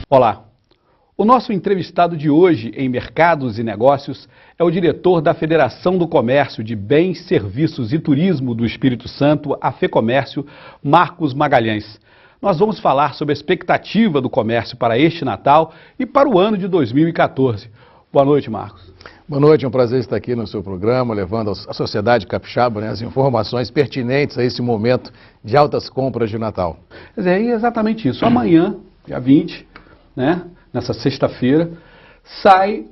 Olá, o nosso entrevistado de hoje em Mercados e Negócios é o diretor da Federação do Comércio de Bens, Serviços e Turismo do Espírito Santo, a FEComércio, Marcos Magalhães. Nós vamos falar sobre a expectativa do comércio para este Natal e para o ano de 2014. Boa noite, Marcos. Boa noite, é um prazer estar aqui no seu programa, levando à sociedade capixaba as informações pertinentes a esse momento de altas compras de Natal. É exatamente isso. Amanhã, dia 20, nessa sexta-feira, sai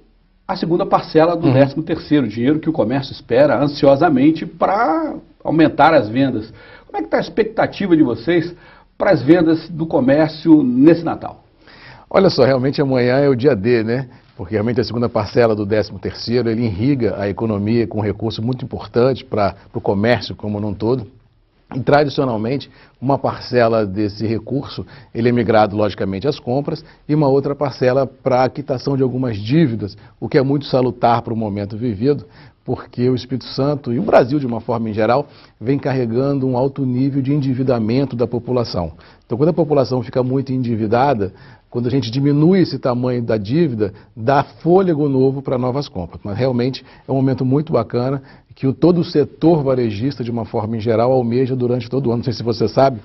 a segunda parcela do 13º, dinheiro que o comércio espera ansiosamente para aumentar as vendas. Como é que está a expectativa de vocês para as vendas do comércio nesse Natal? Olha só, realmente amanhã é o dia D, né? Porque realmente a segunda parcela do 13º, ele irriga a economia com um recurso muito importante para o comércio como um todo. E, tradicionalmente, uma parcela desse recurso, ele é migrado, logicamente, às compras, e uma outra parcela para a quitação de algumas dívidas, o que é muito salutar para o momento vivido, porque o Espírito Santo e o Brasil, de uma forma em geral, vem carregando um alto nível de endividamento da população. Então, quando a população fica muito endividada, quando a gente diminui esse tamanho da dívida, dá fôlego novo para novas compras. Mas realmente é um momento muito bacana que todo o setor varejista, de uma forma em geral, almeja durante todo o ano. Não sei se você sabe,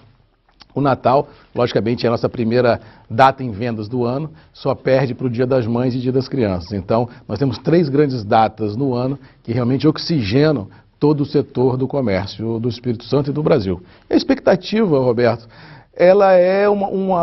o Natal, logicamente, é a nossa primeira data em vendas do ano, só perde para o Dia das Mães e Dia das Crianças. Então, nós temos 3 grandes datas no ano que realmente oxigenam todo o setor do comércio do Espírito Santo e do Brasil. E a expectativa, Roberto, ela é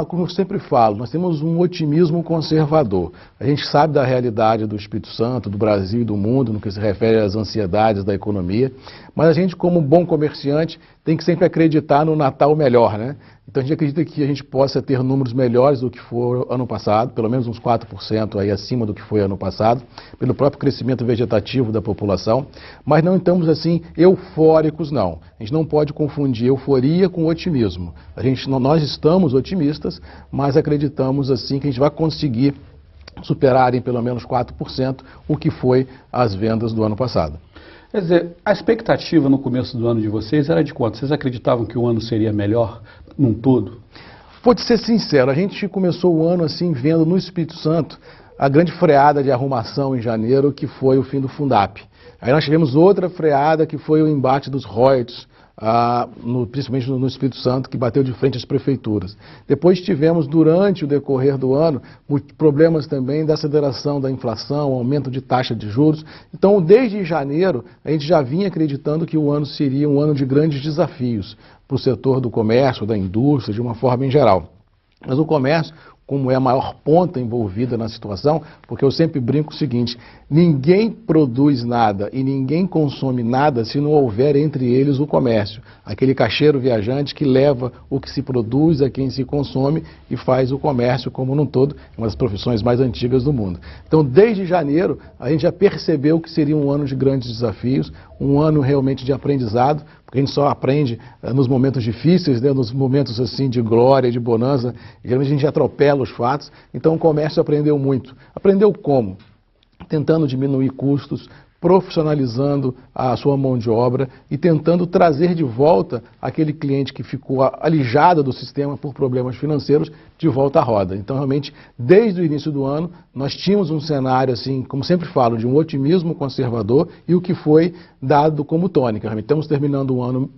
como eu sempre falo, nós temos um otimismo conservador. A gente sabe da realidade do Espírito Santo, do Brasil e do mundo, no que se refere às ansiedades da economia, mas a gente, como bom comerciante, tem que sempre acreditar no Natal melhor, né? Então a gente acredita que a gente possa ter números melhores do que foi ano passado, pelo menos uns 4% aí acima do que foi ano passado, pelo próprio crescimento vegetativo da população, mas não estamos assim eufóricos não. A gente não pode confundir euforia com otimismo. Nós estamos otimistas, mas acreditamos assim que a gente vai conseguir superar em pelo menos 4% o que foi as vendas do ano passado. Quer dizer, a expectativa no começo do ano de vocês era de quanto? Vocês acreditavam que o ano seria melhor num todo? Vou te ser sincero, a gente começou o ano assim vendo no Espírito Santo a grande freada de arrumação em janeiro, que foi o fim do Fundap. Aí nós tivemos outra freada que foi o embate dos royalties, principalmente no Espírito Santo, que bateu de frente às prefeituras. Depois tivemos, durante o decorrer do ano, problemas também da aceleração da inflação, aumento de taxa de juros. Então, desde janeiro, a gente já vinha acreditando que o ano seria um ano de grandes desafios para o setor do comércio, da indústria, de uma forma em geral. Mas o comércio, como é a maior ponta envolvida na situação, porque eu sempre brinco o seguinte: ninguém produz nada e ninguém consome nada se não houver entre eles o comércio. Aquele caixeiro viajante que leva o que se produz a quem se consome e faz o comércio como num todo, uma das profissões mais antigas do mundo. Então, desde janeiro, a gente já percebeu que seria um ano de grandes desafios, um ano realmente de aprendizado, porque a gente só aprende nos momentos difíceis, né, nos momentos assim de glória, de bonança, geralmente a gente atropela os fatos. Então o comércio aprendeu muito. Aprendeu como? Tentando diminuir custos, profissionalizando a sua mão de obra e tentando trazer de volta aquele cliente que ficou alijado do sistema por problemas financeiros de volta à roda. Então, realmente, desde o início do ano, nós tínhamos um cenário, assim, como sempre falo, de um otimismo conservador e o que foi dado como tônica. Realmente, estamos terminando o ano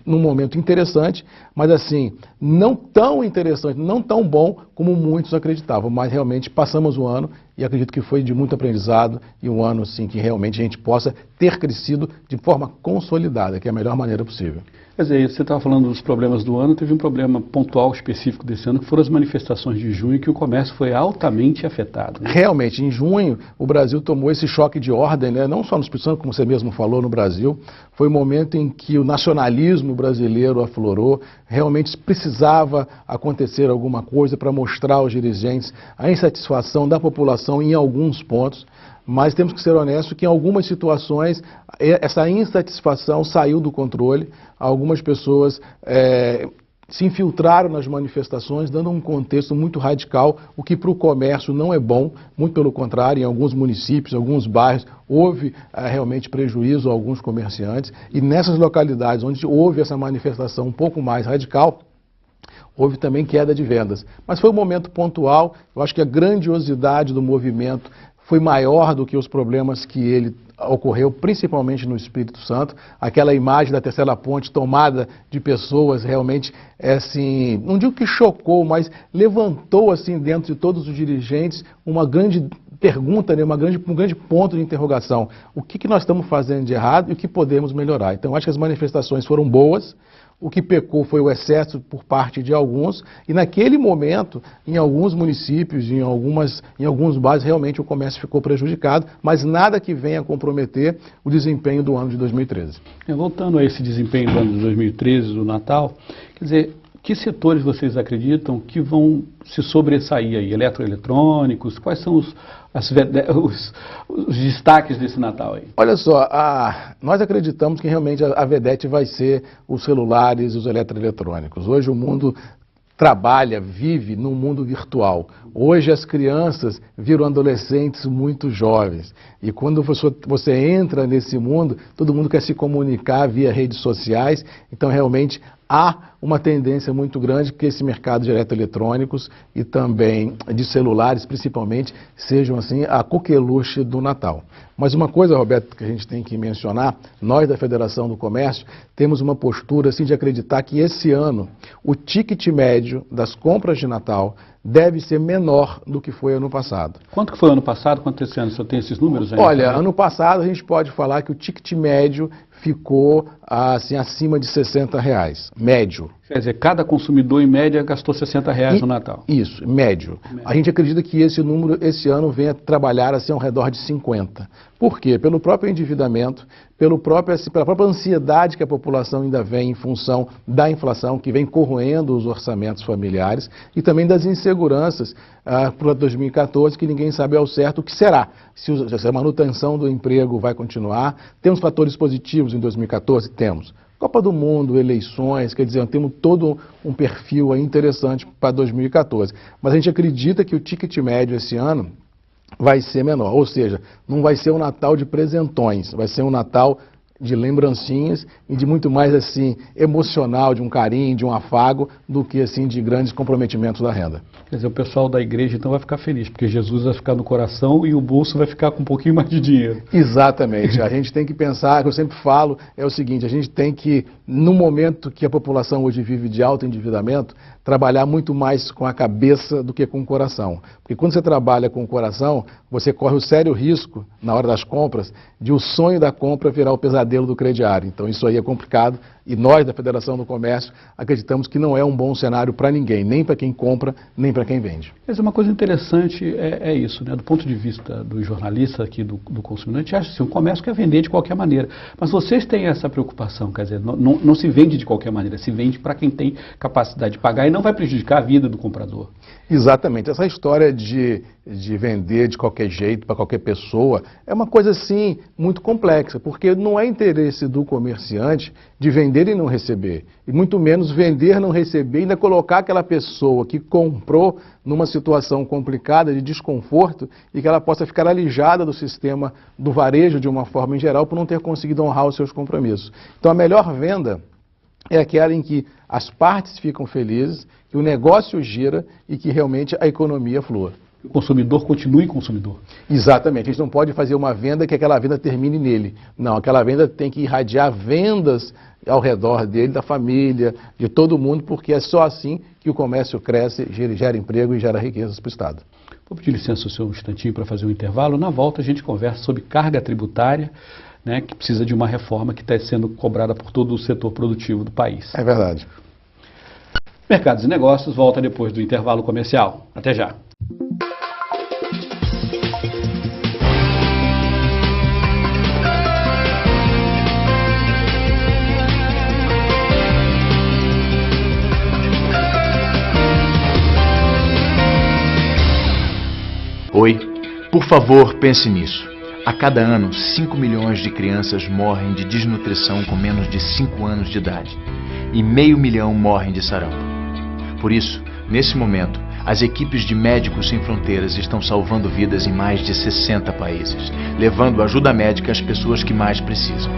num momento interessante, mas assim, não tão interessante, não tão bom como muitos acreditavam, mas realmente passamos o ano e acredito que foi de muito aprendizado e um ano assim que realmente a gente possa ter crescido de forma consolidada, que é a melhor maneira possível. Quer dizer, você estava falando dos problemas do ano, teve um problema pontual específico desse ano, que foram as manifestações de junho, que o comércio foi altamente afetado, né? Realmente, em junho, o Brasil tomou esse choque de ordem, né? Não só no Espírito Santo, como você mesmo falou, no Brasil. Foi o momento em que o nacionalismo brasileiro aflorou, realmente precisava acontecer alguma coisa para mostrar aos dirigentes a insatisfação da população em alguns pontos. Mas temos que ser honestos que em algumas situações essa insatisfação saiu do controle. Algumas pessoas se infiltraram nas manifestações, dando um contexto muito radical, o que para o comércio não é bom, muito pelo contrário, em alguns municípios, alguns bairros, houve realmente prejuízo a alguns comerciantes, e nessas localidades onde houve essa manifestação um pouco mais radical, houve também queda de vendas. Mas foi um momento pontual, eu acho que a grandiosidade do movimento foi maior do que os problemas que ele ocorreu, principalmente no Espírito Santo. Aquela imagem da Terceira Ponte tomada de pessoas realmente, assim, não digo que chocou, mas levantou assim dentro de todos os dirigentes uma grande pergunta, né, um grande ponto de interrogação. O que nós estamos fazendo de errado e o que podemos melhorar? Então, acho que as manifestações foram boas. O que pecou foi o excesso por parte de alguns, e naquele momento, em alguns municípios, em alguns bairros, realmente o comércio ficou prejudicado, mas nada que venha comprometer o desempenho do ano de 2013. Voltando a esse desempenho do ano de 2013, do Natal, quer dizer, que setores vocês acreditam que vão se sobressair aí? Eletroeletrônicos? Quais são os destaques desse Natal aí? Olha só, nós acreditamos que realmente a vedete vai ser os celulares e os eletroeletrônicos. Hoje o mundo trabalha, vive num mundo virtual. Hoje as crianças viram adolescentes muito jovens. E quando você entra nesse mundo, todo mundo quer se comunicar via redes sociais. Então realmente há uma tendência muito grande que esse mercado de eletroeletrônicos e também de celulares, principalmente, sejam assim a coqueluche do Natal. Mas uma coisa, Roberto, que a gente tem que mencionar, nós da Federação do Comércio temos uma postura assim de acreditar que esse ano o ticket médio das compras de Natal deve ser menor do que foi ano passado. Quanto que foi ano passado? Quanto esse ano? O senhor tem esses números aí? Olha, ano passado a gente pode falar que o ticket médio ficou assim, acima de R$60, médio. Quer dizer, cada consumidor em média gastou R$60 no Natal. Isso, médio. A gente acredita que esse número, esse ano, venha trabalhar assim ao redor de 50. Por quê? Pelo próprio endividamento, pela própria ansiedade que a população ainda vem em função da inflação, que vem corroendo os orçamentos familiares, e também das inseguranças para 2014, que ninguém sabe ao certo o que será. Se a manutenção do emprego vai continuar. Temos fatores positivos em 2014? Temos. Copa do Mundo, eleições, quer dizer, temos todo um perfil aí interessante para 2014. Mas a gente acredita que o ticket médio esse ano vai ser menor, ou seja, não vai ser um Natal de presentões, vai ser um Natal de lembrancinhas e de muito mais assim emocional, de um carinho, de um afago, do que assim de grandes comprometimentos da renda. Quer dizer, o pessoal da igreja então vai ficar feliz, porque Jesus vai ficar no coração e o bolso vai ficar com um pouquinho mais de dinheiro. Exatamente. A gente tem que pensar, que eu sempre falo, é o seguinte, a gente tem que, no momento que a população hoje vive de alto endividamento, trabalhar muito mais com a cabeça do que com o coração. Porque quando você trabalha com o coração, você corre o sério risco, na hora das compras, de o sonho da compra virar o pesadelo do crediário. Então isso aí é complicado e nós da Federação do Comércio acreditamos que não é um bom cenário para ninguém, nem para quem compra, nem para quem vende. Mas uma coisa interessante é isso, né? Do ponto de vista do jornalista aqui, do consumidor, a gente acha assim, um comércio quer vender de qualquer maneira. Mas vocês têm essa preocupação, quer dizer, não se vende de qualquer maneira, se vende para quem tem capacidade de pagar e não vai prejudicar a vida do comprador. Exatamente. Essa história de vender de qualquer jeito para qualquer pessoa é uma coisa assim muito complexa, porque não é interesse do comerciante de vender e não receber, e muito menos vender, não receber e ainda colocar aquela pessoa que comprou numa situação complicada de desconforto e que ela possa ficar alijada do sistema do varejo de uma forma em geral por não ter conseguido honrar os seus compromissos. Então a melhor venda é aquela em que as partes ficam felizes, que o negócio gira e que realmente a economia flua. O consumidor continue consumidor. Exatamente. A gente não pode fazer uma venda que aquela venda termine nele. Não, aquela venda tem que irradiar vendas ao redor dele, da família, de todo mundo, porque é só assim que o comércio cresce, gera emprego e gera riquezas para o Estado. Vou pedir licença ao senhor um instantinho para fazer um intervalo. Na volta a gente conversa sobre carga tributária, né, que precisa de uma reforma que está sendo cobrada por todo o setor produtivo do país. É verdade. Mercados e Negócios volta depois do intervalo comercial. Até já. Oi, por favor, pense nisso. A cada ano, 5 milhões de crianças morrem de desnutrição com menos de 5 anos de idade. e 500 mil morrem de sarampo. Por isso, nesse momento, as equipes de Médicos Sem Fronteiras estão salvando vidas em mais de 60 países, levando ajuda médica às pessoas que mais precisam.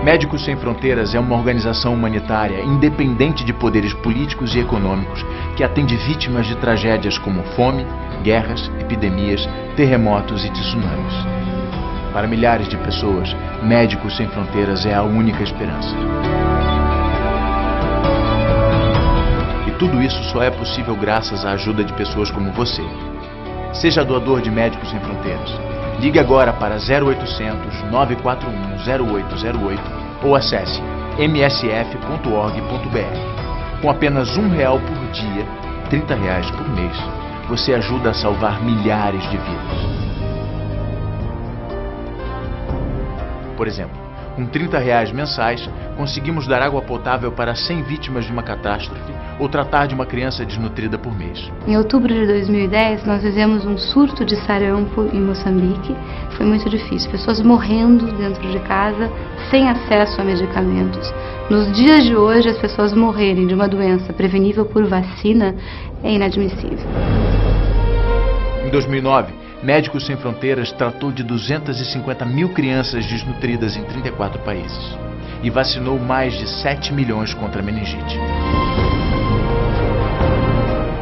Médicos Sem Fronteiras é uma organização humanitária independente de poderes políticos e econômicos que atende vítimas de tragédias como fome, guerras, epidemias, terremotos e tsunamis. Para milhares de pessoas, Médicos Sem Fronteiras é a única esperança. E tudo isso só é possível graças à ajuda de pessoas como você. Seja doador de Médicos Sem Fronteiras. Ligue agora para 0800 941 0808 ou acesse msf.org.br. Com apenas R$1 por dia, R$30 por mês, você ajuda a salvar milhares de vidas. Por exemplo, com R$30 mensais, conseguimos dar água potável para 100 vítimas de uma catástrofe ou tratar de uma criança desnutrida por mês. Em outubro de 2010, nós fizemos um surto de sarampo em Moçambique. Foi muito difícil, pessoas morrendo dentro de casa, sem acesso a medicamentos. Nos dias de hoje, as pessoas morrerem de uma doença prevenível por vacina é inadmissível. Em 2009, Médicos Sem Fronteiras tratou de 250 mil crianças desnutridas em 34 países e vacinou mais de 7 milhões contra a meningite.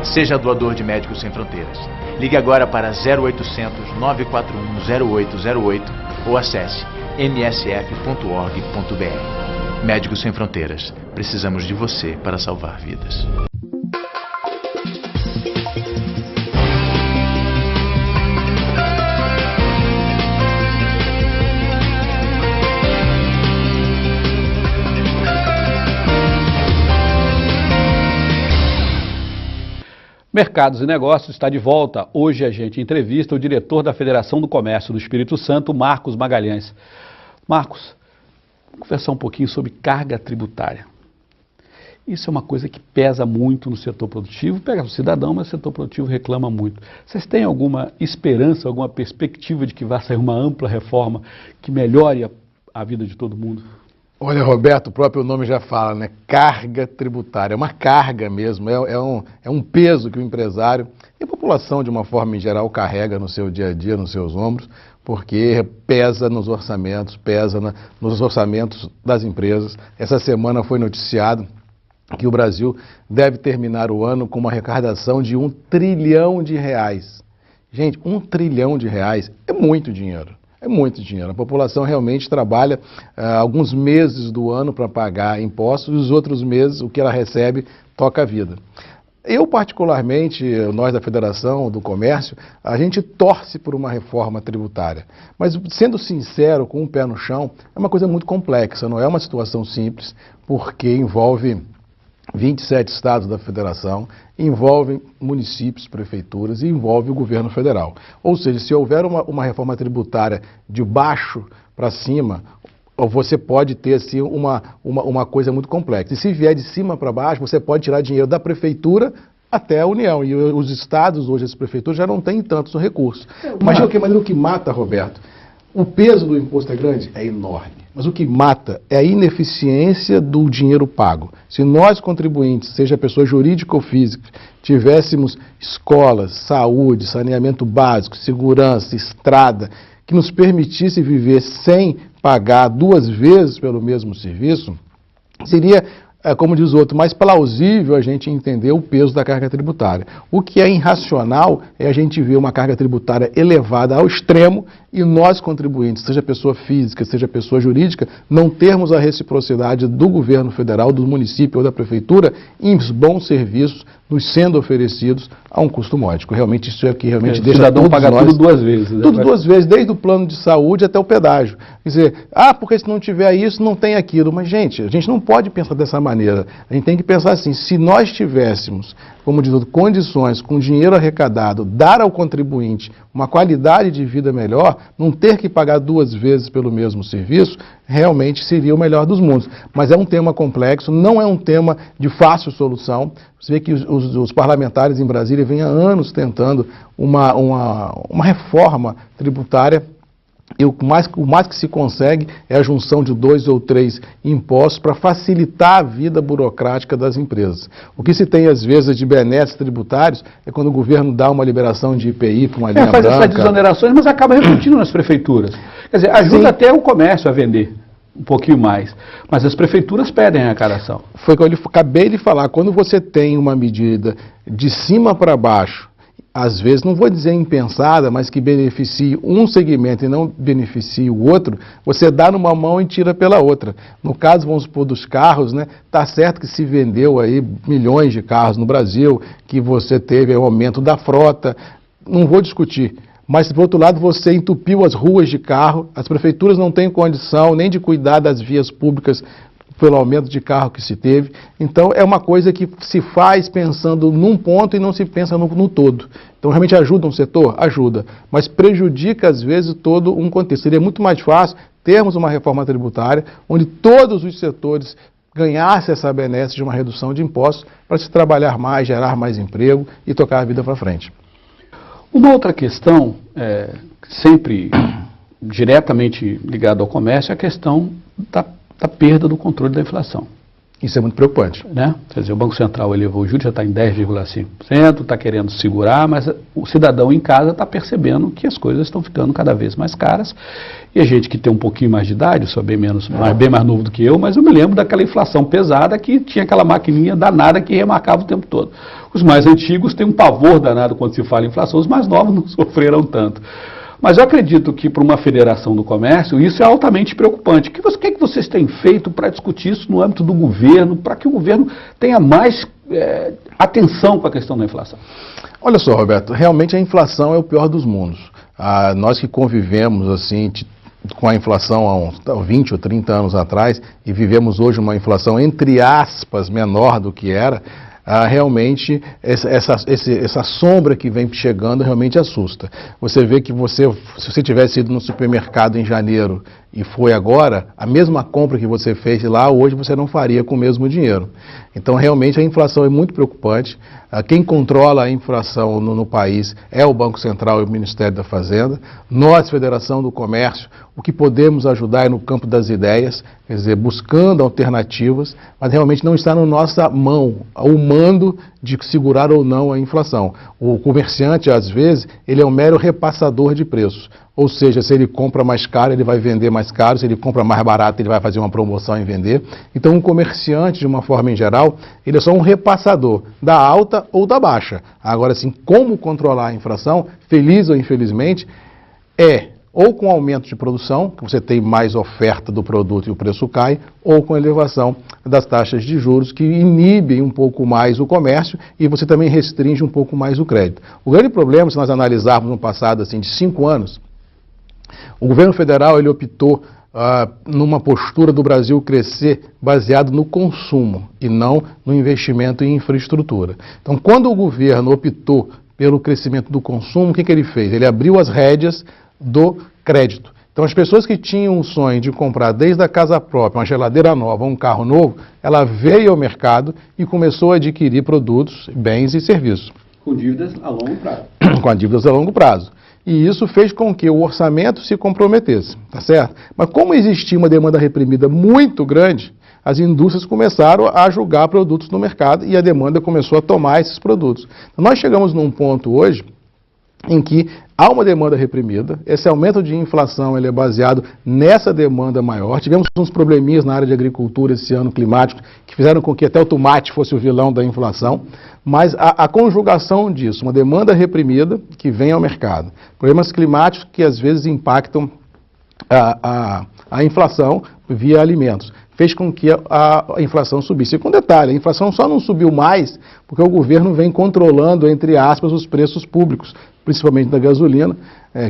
Seja doador de Médicos Sem Fronteiras. Ligue agora para 0800 941 0808 ou acesse msf.org.br. Médicos Sem Fronteiras. Precisamos de você para salvar vidas. Mercados e Negócios está de volta. Hoje a gente entrevista o diretor da Federação do Comércio do Espírito Santo, Marcos Magalhães. Marcos, vamos conversar um pouquinho sobre carga tributária. Isso é uma coisa que pesa muito no setor produtivo, pega o cidadão, mas o setor produtivo reclama muito. Vocês têm alguma esperança, alguma perspectiva de que vai sair uma ampla reforma que melhore a vida de todo mundo? Olha, Roberto, o próprio nome já fala, né? Carga tributária, é uma carga mesmo, é um peso que o empresário e a população, de uma forma em geral, carrega no seu dia a dia, nos seus ombros, porque pesa nos orçamentos, nos orçamentos das empresas. Essa semana foi noticiado que o Brasil deve terminar o ano com uma arrecadação de R$1 trilhão. Gente, R$1 trilhão é muito dinheiro. É muito dinheiro. A população realmente trabalha alguns meses do ano para pagar impostos e os outros meses o que ela recebe toca a vida. Eu, particularmente, nós da Federação do Comércio, a gente torce por uma reforma tributária. Mas, sendo sincero, com um pé no chão, é uma coisa muito complexa, não é uma situação simples, porque envolve 27 estados da federação, envolve municípios, prefeituras e envolve o governo federal. Ou seja, se houver uma reforma tributária de baixo para cima, você pode ter assim, uma coisa muito complexa. E se vier de cima para baixo, você pode tirar dinheiro da prefeitura até a União. E os estados, hoje, as prefeituras, já não têm tantos recursos. Mas de qualquer maneira, o que mata, Roberto, o peso do imposto é grande? É enorme. Mas o que mata é a ineficiência do dinheiro pago. Se nós, contribuintes, seja pessoa jurídica ou física, tivéssemos escolas, saúde, saneamento básico, segurança, estrada, que nos permitisse viver sem pagar 2 vezes pelo mesmo serviço, seria, como diz o outro, mais plausível a gente entender o peso da carga tributária. O que é irracional é a gente ver uma carga tributária elevada ao extremo e nós, contribuintes, seja pessoa física, seja pessoa jurídica, não termos a reciprocidade do governo federal, do município ou da prefeitura em bons serviços nos sendo oferecidos a um custo módico. Realmente isso é o que realmente deixa o cidadão pagar tudo 2 vezes. Né? Tudo 2 vezes, desde o plano de saúde até o pedágio. Quer dizer, porque se não tiver isso, não tem aquilo. Mas, gente, a gente não pode pensar dessa maneira. A gente tem que pensar assim, se nós tivéssemos, como diz outro, condições, com dinheiro arrecadado, dar ao contribuinte uma qualidade de vida melhor, não ter que pagar 2 vezes pelo mesmo serviço, realmente seria o melhor dos mundos. Mas é um tema complexo, não é um tema de fácil solução. Você vê que os parlamentares em Brasília vêm há anos tentando uma reforma tributária E o mais que se consegue é a junção de 2 ou 3 impostos para facilitar a vida burocrática das empresas. O que se tem, às vezes, de benesses tributários é quando o governo dá uma liberação de IPI para uma linha branca. Faz essas desonerações, mas acaba refletindo nas prefeituras. Quer dizer, ajuda até o comércio a vender um pouquinho mais, mas as prefeituras pedem a arrecadação. Foi o que eu acabei de falar, quando você tem uma medida de cima para baixo, às vezes, não vou dizer impensada, mas que beneficie um segmento e não beneficie o outro, você dá numa mão e tira pela outra. No caso, vamos supor, dos carros, né? Tá certo que se vendeu aí milhões de carros no Brasil, que você teve o aumento da frota, não vou discutir. Mas, por outro lado, você entupiu as ruas de carro, as prefeituras não têm condição nem de cuidar das vias públicas pelo aumento de carro que se teve. Então, é uma coisa que se faz pensando num ponto e não se pensa no todo. Então, realmente ajuda um setor? Ajuda. Mas prejudica, às vezes, todo um contexto. Seria muito mais fácil termos uma reforma tributária onde todos os setores ganhassem essa benesse de uma redução de impostos para se trabalhar mais, gerar mais emprego e tocar a vida para frente. Uma outra questão, sempre diretamente ligada ao comércio, é a questão da perda do controle da inflação. Isso é muito preocupante. Né? Quer dizer, o Banco Central elevou o juros, já está em 10,5%, está querendo segurar, mas o cidadão em casa está percebendo que as coisas estão ficando cada vez mais caras. E a gente que tem um pouquinho mais de idade, eu sou bem mais novo do que eu, mas eu me lembro daquela inflação pesada que tinha aquela maquininha danada que remarcava o tempo todo. Os mais antigos têm um pavor danado quando se fala em inflação, os mais novos não sofreram tanto. Mas eu acredito que para uma federação do comércio isso é altamente preocupante. O que vocês têm feito para discutir isso no âmbito do governo, para que o governo tenha mais atenção para a questão da inflação? Olha só, Roberto, realmente a inflação é o pior dos mundos. Nós que convivemos assim com a inflação há uns 20 ou 30 anos atrás e vivemos hoje uma inflação, entre aspas, menor do que era, realmente essa sombra que vem chegando realmente assusta. Você vê que se você tivesse ido no supermercado em janeiro e foi agora, a mesma compra que você fez lá, hoje você não faria com o mesmo dinheiro. Então, realmente, a inflação é muito preocupante. Quem controla a inflação no país é o Banco Central e o Ministério da Fazenda. Nós, Federação do Comércio, o que podemos ajudar é no campo das ideias, quer dizer, buscando alternativas, mas realmente não está na nossa mão o mando de segurar ou não a inflação. O comerciante, às vezes, ele é um mero repassador de preços. Ou seja, se ele compra mais caro, ele vai vender mais caro, se ele compra mais barato, ele vai fazer uma promoção e vender. Então, um comerciante, de uma forma em geral, ele é só um repassador da alta ou da baixa. Agora, assim, como controlar a inflação, feliz ou infelizmente, ou com aumento de produção, que você tem mais oferta do produto e o preço cai, ou com elevação das taxas de juros, que inibem um pouco mais o comércio e você também restringe um pouco mais o crédito. O grande problema, se nós analisarmos no passado assim, de 5 anos, o governo federal ele optou numa postura do Brasil crescer baseado no consumo e não no investimento em infraestrutura. Então, quando o governo optou pelo crescimento do consumo, o que ele fez? Ele abriu as rédeas do crédito. Então, as pessoas que tinham o sonho de comprar desde a casa própria, uma geladeira nova, um carro novo, ela veio ao mercado e começou a adquirir produtos, bens e serviços. Com dívidas a longo prazo. Com dívidas a longo prazo. E isso fez com que o orçamento se comprometesse, tá certo? Mas como existia uma demanda reprimida muito grande, as indústrias começaram a jogar produtos no mercado e a demanda começou a tomar esses produtos. Então, nós chegamos num ponto hoje em que há uma demanda reprimida, esse aumento de inflação ele é baseado nessa demanda maior. Tivemos uns probleminhas na área de agricultura esse ano climático, que fizeram com que até o tomate fosse o vilão da inflação, mas a conjugação disso, uma demanda reprimida que vem ao mercado, problemas climáticos que às vezes impactam a inflação via alimentos, fez com que a inflação subisse. E com detalhe, a inflação só não subiu mais porque o governo vem controlando, entre aspas, os preços públicos, principalmente da gasolina,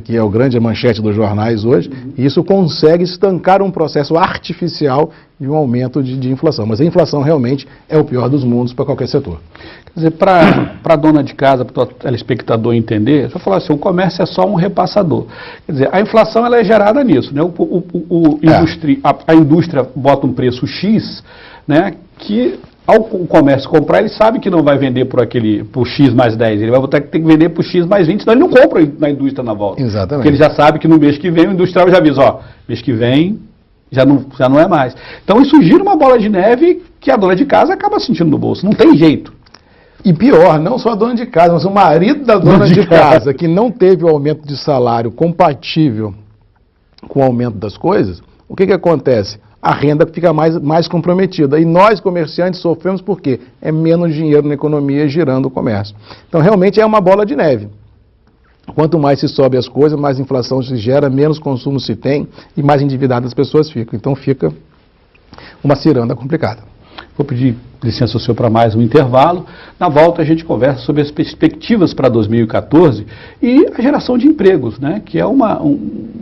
que é o grande manchete dos jornais hoje, e isso consegue estancar um processo artificial de um aumento de inflação. Mas a inflação realmente é o pior dos mundos para qualquer setor. Quer dizer, para a dona de casa, para o telespectador entender, eu falar assim, o comércio é só um repassador. Quer dizer, a inflação ela é gerada nisso, né? A indústria bota um preço X, né, que Ao o comércio comprar, ele sabe que não vai vender por X mais 10, ele vai ter que vender por X mais 20, senão ele não compra na indústria na volta. Exatamente. Porque ele já sabe que no mês que vem o industrial já avisa, ó, mês que vem já não é mais. Então isso gira uma bola de neve que a dona de casa acaba sentindo no bolso, não tem jeito. E pior, não só a dona de casa, mas o marido da dona de casa, que não teve o aumento de salário compatível com o aumento das coisas, o que acontece? A renda fica mais comprometida. E nós, comerciantes, sofremos porque é menos dinheiro na economia girando o comércio. Então, realmente é uma bola de neve. Quanto mais se sobe as coisas, mais inflação se gera, menos consumo se tem e mais endividadas as pessoas ficam. Então, fica uma ciranda complicada. Vou pedir licença ao senhor para mais um intervalo. Na volta a gente conversa sobre as perspectivas para 2014 e a geração de empregos, né? Que é uma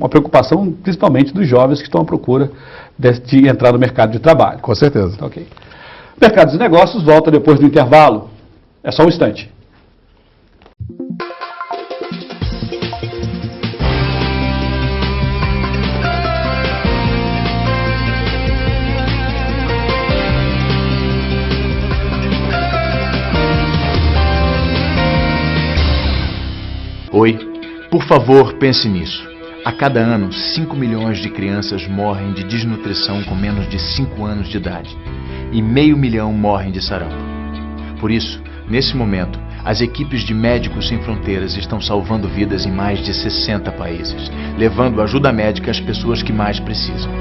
preocupação principalmente dos jovens que estão à procura de entrar no mercado de trabalho. Com certeza. Ok. Mercados e Negócios volta depois do intervalo. É só um instante. Oi, por favor, pense nisso. A cada ano, 5 milhões de crianças morrem de desnutrição com menos de 5 anos de idade. E 500 mil morrem de sarampo. Por isso, nesse momento, as equipes de Médicos Sem Fronteiras estão salvando vidas em mais de 60 países, levando ajuda médica às pessoas que mais precisam.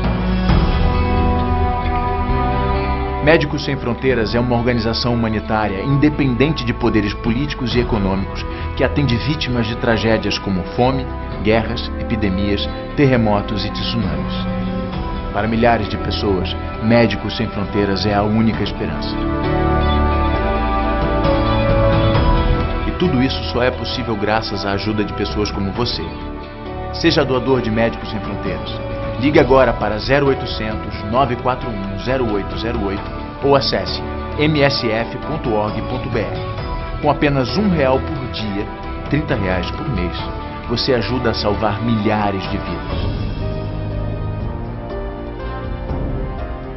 Médicos Sem Fronteiras é uma organização humanitária independente de poderes políticos e econômicos que atende vítimas de tragédias como fome, guerras, epidemias, terremotos e tsunamis. Para milhares de pessoas, Médicos Sem Fronteiras é a única esperança. E tudo isso só é possível graças à ajuda de pessoas como você. Seja doador de Médicos Sem Fronteiras. Ligue agora para 0800 941 0808 ou acesse msf.org.br. Com apenas R$1 por dia, R$30 por mês, você ajuda a salvar milhares de vidas.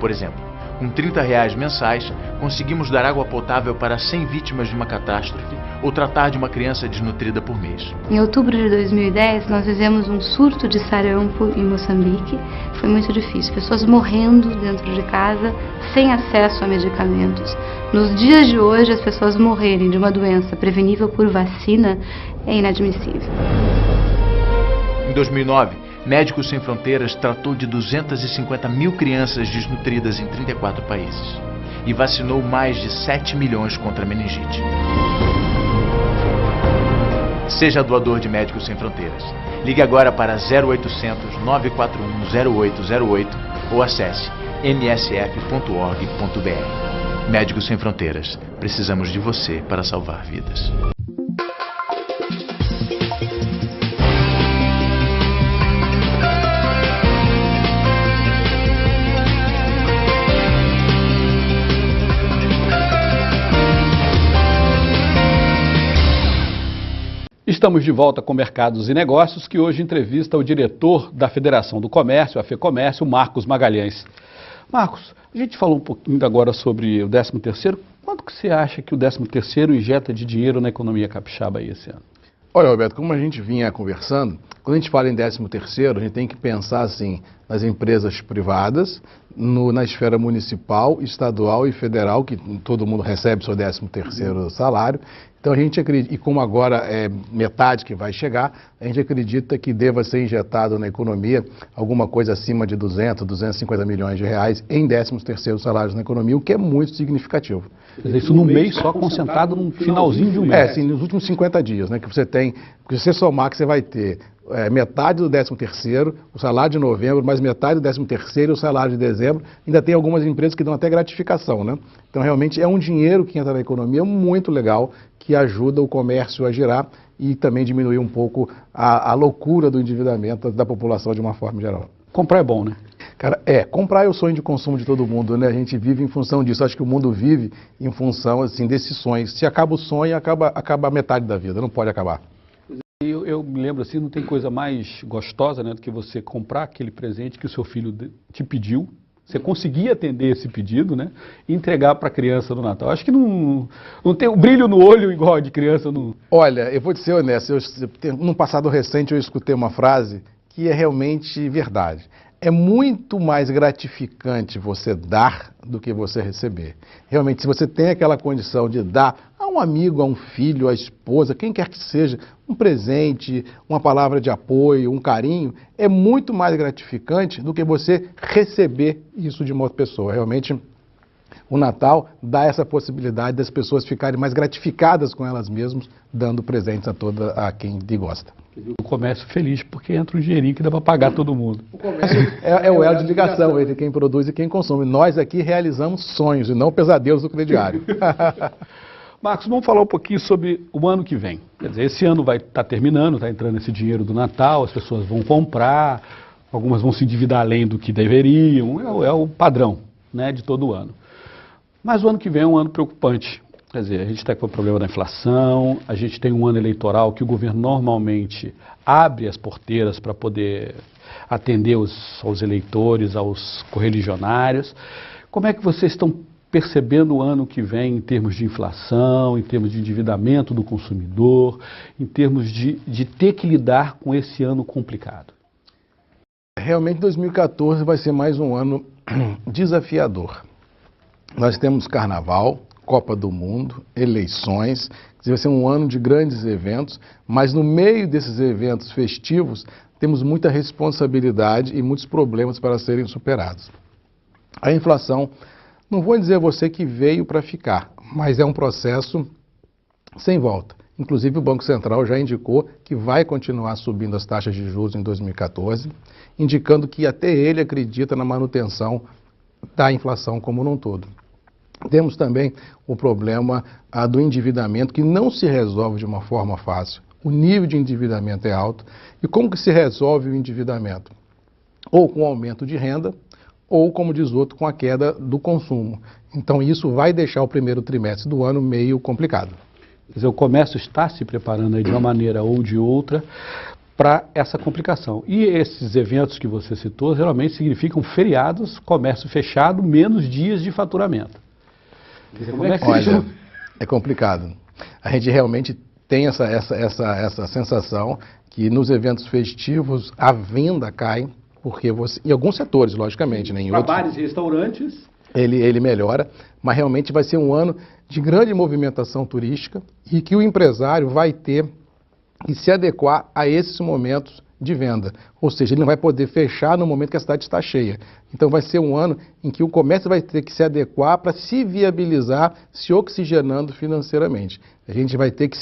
Por exemplo, com R$30 mensais, conseguimos dar água potável para 100 vítimas de uma catástrofe ou tratar de uma criança desnutrida por mês. Em outubro de 2010, nós fizemos um surto de sarampo em Moçambique. Foi muito difícil, pessoas morrendo dentro de casa, sem acesso a medicamentos. Nos dias de hoje, as pessoas morrerem de uma doença prevenível por vacina é inadmissível. Em 2009, Médicos Sem Fronteiras tratou de 250 mil crianças desnutridas em 34 países e vacinou mais de 7 milhões contra a meningite. Seja doador de Médicos Sem Fronteiras. Ligue agora para 0800 941 0808 ou acesse msf.org.br. Médicos Sem Fronteiras. Precisamos de você para salvar vidas. Estamos de volta com Mercados e Negócios, que hoje entrevista o diretor da Federação do Comércio, a FEComércio, Marcos Magalhães. Marcos, a gente falou um pouquinho agora sobre o 13º. Quanto que você acha que o 13º injeta de dinheiro na economia capixaba aí esse ano? Olha, Roberto, como a gente vinha conversando, quando a gente fala em 13º, a gente tem que pensar assim, nas empresas privadas, na esfera municipal, estadual e federal, que todo mundo recebe seu 13º salário. Então a gente acredita, e como agora é metade que vai chegar, a gente acredita que deva ser injetado na economia alguma coisa acima de 200, 250 milhões de reais em 13º salários na economia, o que é muito significatio. Quer dizer, isso no mês só concentrado no finalzinho de um mês. Sim, nos últimos 50 dias, né, que você tem, porque se você somar que você vai ter metade do 13º, o salário de novembro, mais metade do 13º e o salário de dezembro, ainda tem algumas empresas que dão até gratificação, né? Então realmente é um dinheiro que entra na economia muito legal, que ajuda o comércio a girar e também diminuir um pouco a loucura do endividamento da população de uma forma geral. Comprar é bom, né? Cara, comprar é o sonho de consumo de todo mundo, né? A gente vive em função disso. Acho que o mundo vive em função, assim, desses sonhos. Se acaba o sonho, acaba a metade da vida, não pode acabar. Eu me lembro assim, não tem coisa mais gostosa, né, do que você comprar aquele presente que o seu filho te pediu você conseguir atender esse pedido, né, e entregar para a criança no Natal. Acho que não tem o brilho no olho igual de criança. Não... Olha, eu vou te ser honesto, num passado recente eu escutei uma frase que é realmente verdade. É muito mais gratificante você dar do que você receber. Realmente, se você tem aquela condição de dar a um amigo, a um filho, a esposa, quem quer que seja, um presente, uma palavra de apoio, um carinho, é muito mais gratificante do que você receber isso de uma outra pessoa. Realmente, o Natal dá essa possibilidade das pessoas ficarem mais gratificadas com elas mesmas, dando presentes a quem lhe gosta. O comércio feliz, porque entra um dinheirinho que dá para pagar todo mundo. O comércio é o elo de ligação entre quem produz e quem consome. Nós aqui realizamos sonhos e não pesadelos do crediário. Marcos, vamos falar um pouquinho sobre o ano que vem. Quer dizer, esse ano vai estar terminando, está entrando esse dinheiro do Natal, as pessoas vão comprar, algumas vão se endividar além do que deveriam, é o padrão, né, de todo ano. Mas o ano que vem é um ano preocupante. Quer dizer, a gente está com o problema da inflação, a gente tem um ano eleitoral que o governo normalmente abre as porteiras para poder atender aos eleitores, aos correligionários. Como é que vocês estão percebendo o ano que vem em termos de inflação, em termos de endividamento do consumidor, em termos de ter que lidar com esse ano complicado? Realmente 2014 vai ser mais um ano desafiador. Nós temos Carnaval, Copa do Mundo, eleições, vai ser um ano de grandes eventos, mas no meio desses eventos festivos temos muita responsabilidade e muitos problemas para serem superados. A inflação, não vou dizer a você que veio para ficar, mas é um processo sem volta. Inclusive o Banco Central já indicou que vai continuar subindo as taxas de juros em 2014, indicando que até ele acredita na manutenção da inflação como um todo. Temos também o problema do endividamento, que não se resolve de uma forma fácil. O nível de endividamento é alto. E como que se resolve o endividamento? Ou com aumento de renda, ou, como diz outro, com a queda do consumo. Então isso vai deixar o primeiro trimestre do ano meio complicado. Quer dizer, o comércio está se preparando aí de uma maneira ou de outra para essa complicação. E esses eventos que você citou, geralmente significam feriados, comércio fechado, menos dias de faturamento. Olha, é complicado. A gente realmente tem essa sensação que nos eventos festivos a venda cai, porque em alguns setores, logicamente, né, em outros, bares e restaurantes, ele melhora, mas realmente vai ser um ano de grande movimentação turística e que o empresário vai ter que se adequar a esses momentos de venda. Ou seja, ele não vai poder fechar no momento que a cidade está cheia. Então vai ser um ano em que o comércio vai ter que se adequar para se viabilizar, se oxigenando financeiramente. A gente vai ter que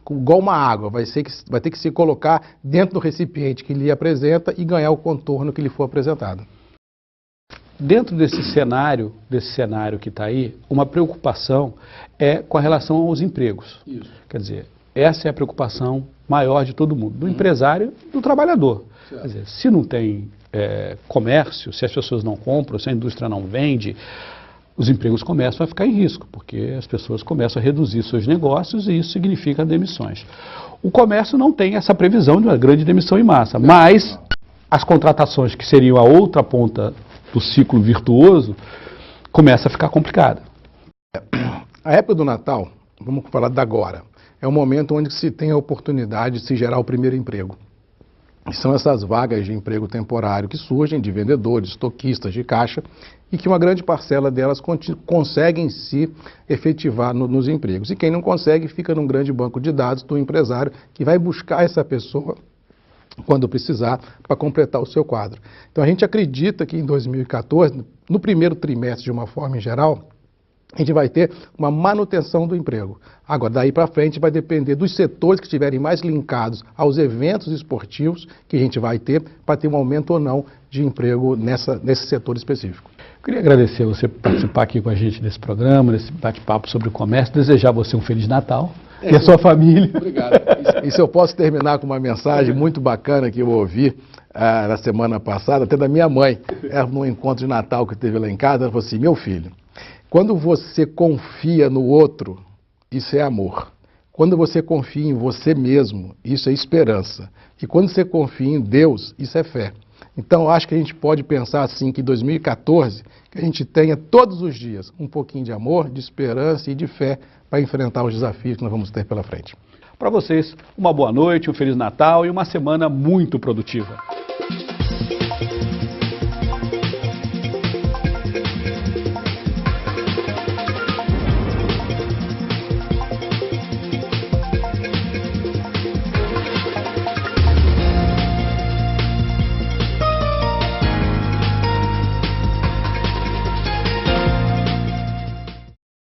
igual uma água, vai ter que se colocar dentro do recipiente que lhe apresenta e ganhar o contorno que lhe for apresentado. Dentro desse cenário que está aí, uma preocupação é com a relação aos empregos. Isso. Quer dizer, essa é a preocupação maior de todo mundo, do empresário e do trabalhador. Certo. Quer dizer, se não tem comércio, se as pessoas não compram, se a indústria não vende, os empregos começam a ficar em risco, porque as pessoas começam a reduzir seus negócios e isso significa demissões. O comércio não tem essa previsão de uma grande demissão em massa, mas as contratações, que seriam a outra ponta do ciclo virtuoso, começa a ficar complicada. A época do Natal, vamos falar da agora, é um momento onde se tem a oportunidade de se gerar o primeiro emprego. E são essas vagas de emprego temporário que surgem de vendedores, estoquistas de caixa e que uma grande parcela delas conseguem se efetivar nos empregos. E quem não consegue fica num grande banco de dados do empresário que vai buscar essa pessoa quando precisar para completar o seu quadro. Então a gente acredita que em 2014, no primeiro trimestre de uma forma em geral, a gente vai ter uma manutenção do emprego. Agora, daí para frente, vai depender dos setores que estiverem mais linkados aos eventos esportivos que a gente vai ter para ter um aumento ou não de emprego nesse setor específico. Queria agradecer você por participar aqui com a gente desse programa, desse bate-papo sobre o comércio, desejar você um Feliz Natal e a sua família. Obrigado. E se eu posso terminar com uma mensagem muito bacana que eu ouvi na semana passada, até da minha mãe, num encontro de Natal que teve lá em casa, ela falou assim: meu filho, quando você confia no outro, isso é amor. Quando você confia em você mesmo, isso é esperança. E quando você confia em Deus, isso é fé. Então, acho que a gente pode pensar assim que em 2014, que a gente tenha todos os dias um pouquinho de amor, de esperança e de fé para enfrentar os desafios que nós vamos ter pela frente. Para vocês, uma boa noite, um Feliz Natal e uma semana muito produtiva.